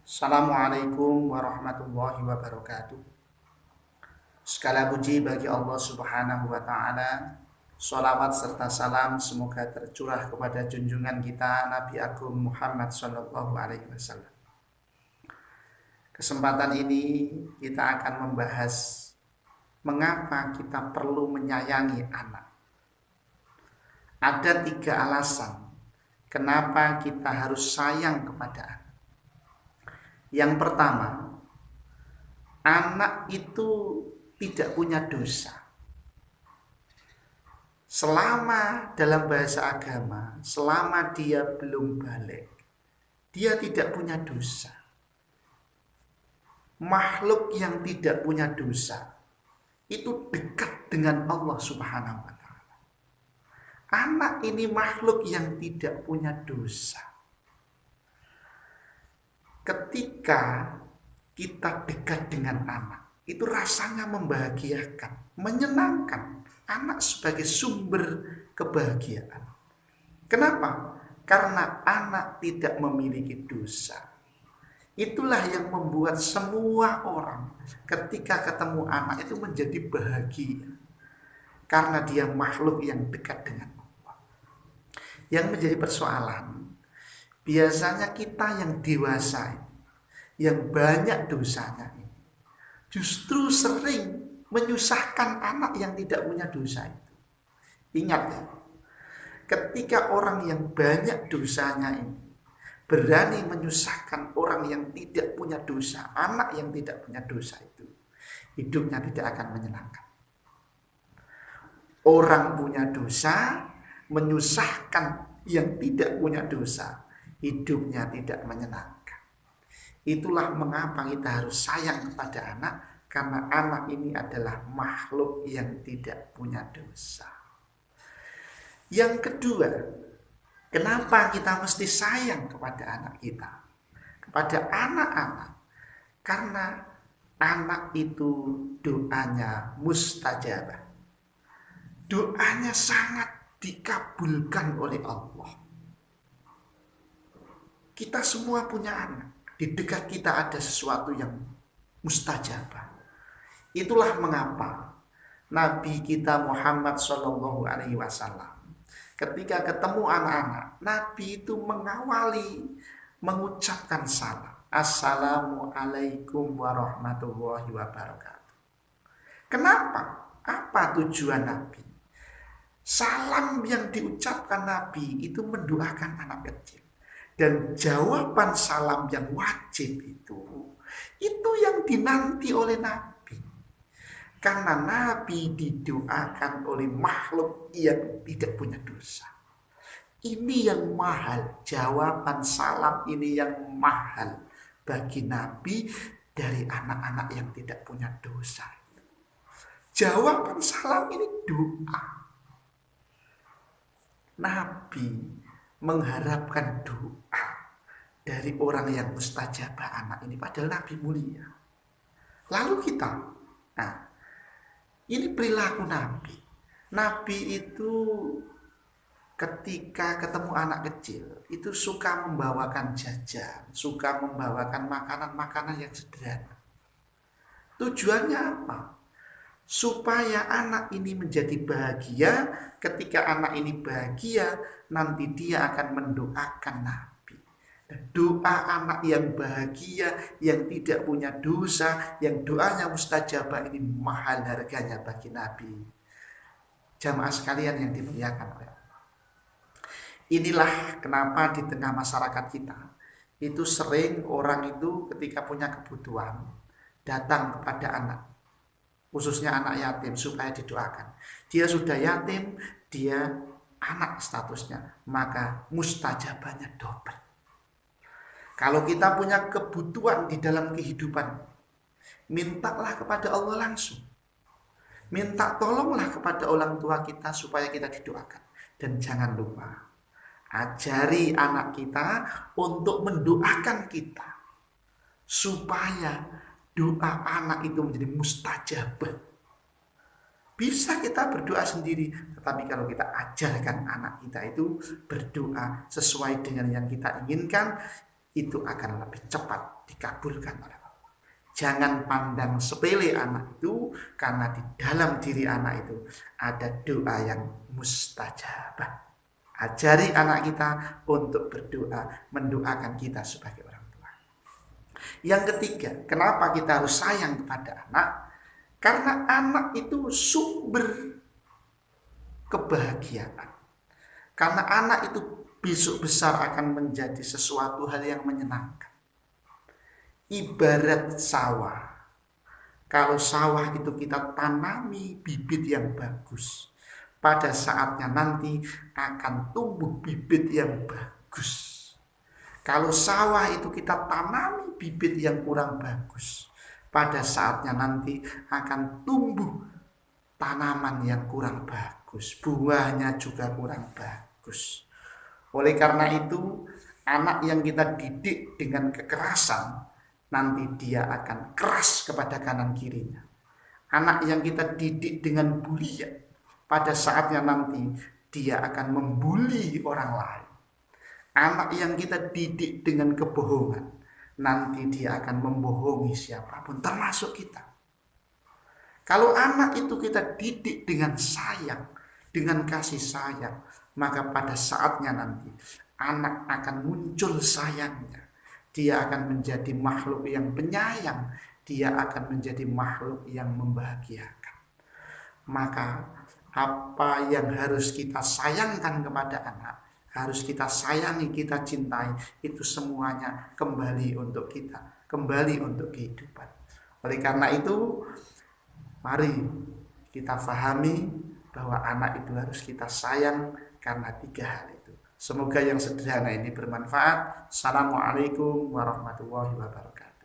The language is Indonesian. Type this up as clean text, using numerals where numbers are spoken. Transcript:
Assalamualaikum warahmatullahi wabarakatuh. Segala puji bagi Allah Subhanahu wa Ta'ala. Salawat serta salam semoga tercurah kepada junjungan kita Nabi Agung Muhammad Sallallahu Alaihi Wasallam. Kesempatan ini kita akan membahas mengapa kita perlu menyayangi anak. Ada 3 alasan kenapa kita harus sayang kepada anak. Yang pertama, anak itu tidak punya dosa. Selama dalam bahasa agama, selama dia belum balik, dia tidak punya dosa. Makhluk yang tidak punya dosa itu dekat dengan Allah Subhanahu wa Ta'ala. Anak ini makhluk yang tidak punya dosa. Ketika kita dekat dengan anak, itu rasanya membahagiakan, menyenangkan. Anak sebagai sumber kebahagiaan. Kenapa? Karena anak tidak memiliki dosa. Itulah yang membuat semua orang ketika ketemu anak itu menjadi bahagia. Karena dia makhluk yang dekat dengan Allah. Yang menjadi persoalan, biasanya kita yang dewasa, yang banyak dosanya, justru sering menyusahkan anak yang tidak punya dosa itu. Ingat ya, ketika orang yang banyak dosanya ini berani menyusahkan orang yang tidak punya dosa, anak yang tidak punya dosa itu, hidupnya tidak akan menyenangkan. Orang punya dosa menyusahkan yang tidak punya dosa, hidupnya tidak menyenangkan. Itulah mengapa kita harus sayang kepada anak, karena anak ini adalah makhluk yang tidak punya dosa. Yang kedua, kenapa kita mesti sayang kepada anak kita, kepada anak-anak? Karena anak itu doanya mustajabah. Doanya sangat dikabulkan oleh Allah. Kita semua punya anak. Di dekat kita ada sesuatu yang mustajabah. Itulah mengapa Nabi kita Muhammad Sallallahu Alaihi Wasallam ketika ketemu anak-anak, Nabi itu mengawali mengucapkan salam. Assalamualaikum warahmatullahi wabarakatuh. Kenapa? Apa tujuan Nabi? Salam yang diucapkan Nabi itu mendoakan anak kecil. Dan jawaban salam yang wajib itu yang dinanti oleh Nabi. Karena Nabi didoakan oleh makhluk yang tidak punya dosa. Ini yang mahal, jawaban salam ini yang mahal bagi Nabi dari anak-anak yang tidak punya dosa. Jawaban salam ini doa. Nabi mengharapkan doa dari orang yang mustajabah anak ini, padahal Nabi mulia. Lalu kita, nah ini perilaku Nabi. Nabi itu ketika ketemu anak kecil itu suka membawakan jajan, suka membawakan makanan-makanan yang sederhana. Tujuannya apa? Supaya anak ini menjadi bahagia. Ketika anak ini bahagia, nanti dia akan mendoakan Nabi. Doa anak yang bahagia, yang tidak punya dosa, yang doanya mustajabah ini mahal harganya bagi Nabi. Jamaah sekalian yang dimuliakan oleh Allah. Inilah kenapa di tengah masyarakat kita itu sering orang itu ketika punya kebutuhan datang kepada anak, khususnya anak yatim, supaya didoakan. Dia sudah yatim, dia anak statusnya, maka mustajabahnya double. Kalau kita punya kebutuhan di dalam kehidupan, mintalah kepada Allah langsung. Minta tolonglah kepada orang tua kita supaya kita didoakan. Dan jangan lupa, ajari anak kita untuk mendoakan kita, supaya doa anak itu menjadi mustajabah. Bisa kita berdoa sendiri, tetapi kalau kita ajarkan anak kita itu berdoa sesuai dengan yang kita inginkan, itu akan lebih cepat dikabulkan oleh Allah. Jangan pandang sepele anak itu, karena di dalam diri anak itu ada doa yang mustajabah. Ajari anak kita untuk berdoa, mendoakan kita sebagai orang tua. Yang ketiga, kenapa kita harus sayang kepada anak? Karena anak itu sumber kebahagiaan. Karena anak itu besok besar akan menjadi sesuatu hal yang menyenangkan. Ibarat sawah. Kalau sawah itu kita tanami bibit yang bagus, pada saatnya nanti akan tumbuh bibit yang bagus. Kalau sawah itu kita tanami bibit yang kurang bagus, pada saatnya nanti akan tumbuh tanaman yang kurang bagus, buahnya juga kurang bagus. Oleh karena itu, anak yang kita didik dengan kekerasan, nanti dia akan keras kepada kanan kirinya. Anak yang kita didik dengan bulian, pada saatnya nanti dia akan membuli orang lain. Anak yang kita didik dengan kebohongan, nanti dia akan membohongi siapapun, termasuk kita. Kalau anak itu kita didik dengan sayang, dengan kasih sayang, maka pada saatnya nanti anak akan muncul sayangnya. Dia akan menjadi makhluk yang penyayang, dia akan menjadi makhluk yang membahagiakan. Maka apa yang harus kita sayangkan kepada anak, harus kita sayangi, kita cintai, itu semuanya kembali untuk kita, kembali untuk kehidupan. Oleh karena itu, mari kita pahami bahwa anak itu harus kita sayang karena 3 hal itu. Semoga yang sederhana ini bermanfaat. Assalamualaikum warahmatullahi wabarakatuh.